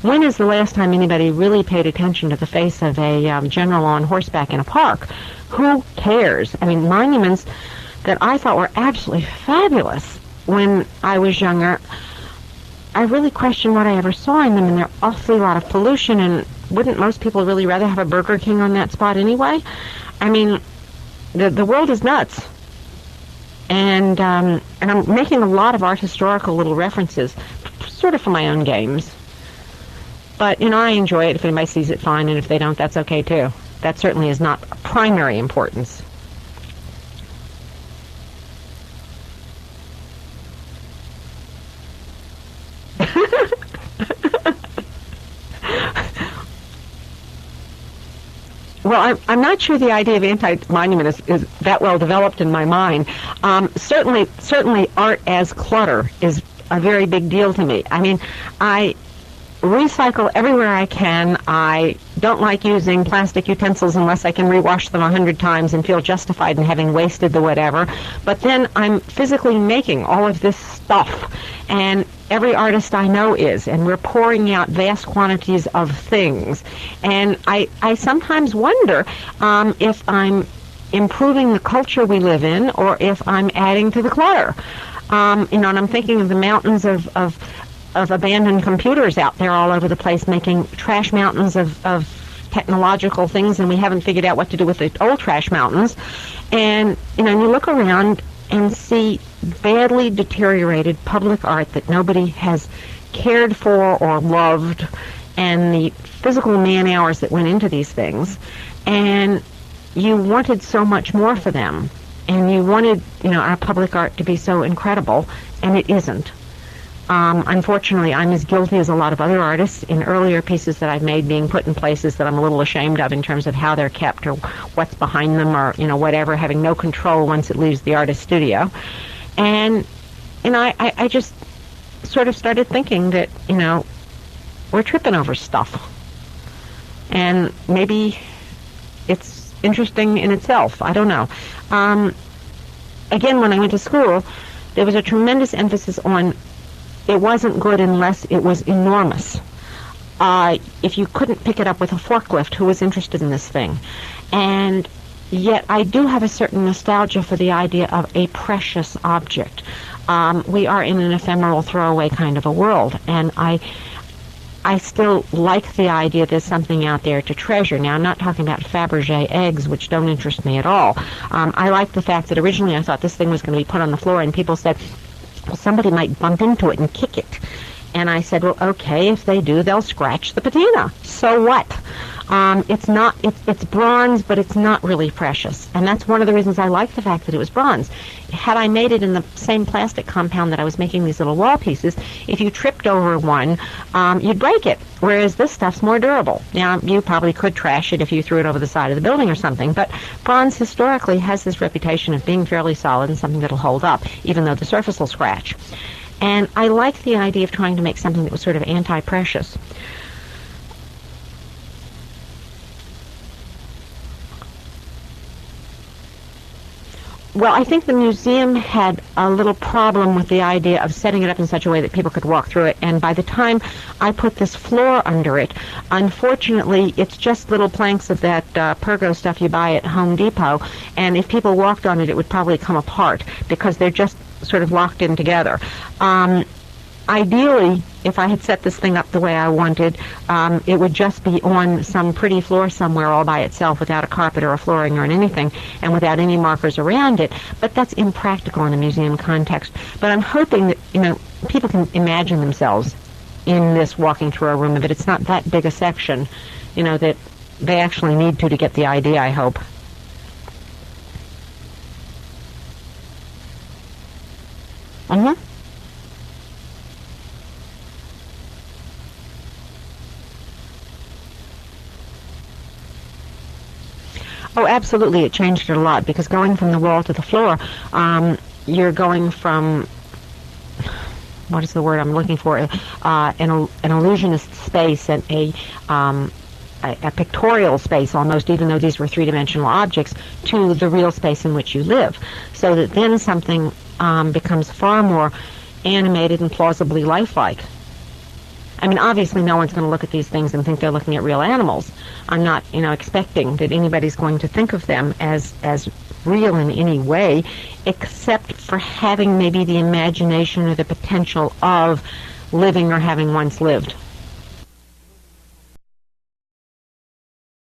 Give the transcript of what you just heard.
when is the last time anybody really paid attention to the face of a general on horseback in a park? Who cares? I mean, monuments that I thought were absolutely fabulous when I was younger, I really question what I ever saw in them, and they're awfully a lot of pollution, and wouldn't most people really rather have a Burger King on that spot anyway? I mean, the world is nuts. And I'm making a lot of art historical little references, sort of for my own games. But, I enjoy it. If anybody sees it, fine, and if they don't, that's okay too. That certainly is not primary importance. Well, I'm not sure the idea of anti-monument is that well developed in my mind. Certainly art as clutter is a very big deal to me. I mean, I recycle everywhere I can. I don't like using plastic utensils unless I can rewash them 100 times and feel justified in having wasted the whatever. But then I'm physically making all of this stuff, and every artist I know is, and we're pouring out vast quantities of things. And I sometimes wonder if I'm improving the culture we live in or if I'm adding to the clutter. And I'm thinking of the mountains of abandoned computers out there all over the place, making trash mountains of technological things, and we haven't figured out what to do with the old trash mountains. And, you look around and see badly deteriorated public art that nobody has cared for or loved, and the physical man-hours that went into these things. And you wanted so much more for them. And you wanted, our public art to be so incredible, and it isn't. Unfortunately, I'm as guilty as a lot of other artists in earlier pieces that I've made being put in places that I'm a little ashamed of in terms of how they're kept or what's behind them or, whatever, having no control once it leaves the artist's studio. And, I just sort of started thinking that, we're tripping over stuff. And maybe it's interesting in itself. I don't know. Again, when I went to school, there was a tremendous emphasis on it wasn't good unless it was enormous. If you couldn't pick it up with a forklift, who was interested in this thing? And yet I do have a certain nostalgia for the idea of a precious object. We are in an ephemeral throwaway kind of a world, and I still like the idea there's something out there to treasure. Now, I'm not talking about Fabergé eggs, which don't interest me at all. I like the fact that originally I thought this thing was going to be put on the floor, and people said, well, somebody might bump into it and kick it. And I said, well, okay, if they do, they'll scratch the patina. So what? It's bronze, but it's not really precious. And that's one of the reasons I like the fact that it was bronze. Had I made it in the same plastic compound that I was making these little wall pieces, if you tripped over one, you'd break it. Whereas this stuff's more durable. Now, you probably could trash it if you threw it over the side of the building or something, but bronze historically has this reputation of being fairly solid and something that'll hold up, even though the surface will scratch. And I like the idea of trying to make something that was sort of anti-precious. Well, I think the museum had a little problem with the idea of setting it up in such a way that people could walk through it, and by the time I put this floor under it, unfortunately, it's just little planks of that Pergo stuff you buy at Home Depot, and if people walked on it, it would probably come apart because they're just sort of locked in together. Ideally, if I had set this thing up the way I wanted, it would just be on some pretty floor somewhere all by itself without a carpet or a flooring or anything and without any markers around it. But that's impractical in a museum context. But I'm hoping that, people can imagine themselves in this walking through a room of it. It's not that big a section, that they actually need to get the idea, I hope. Mm-hmm. Oh, absolutely. It changed it a lot because going from the wall to the floor, you're going from, what is the word I'm looking for, an illusionist space and a pictorial space almost, even though these were three-dimensional objects, to the real space in which you live. So that then something becomes far more animated and plausibly lifelike. I mean, obviously no one's going to look at these things and think they're looking at real animals. I'm not, expecting that anybody's going to think of them as real in any way, except for having maybe the imagination or the potential of living or having once lived.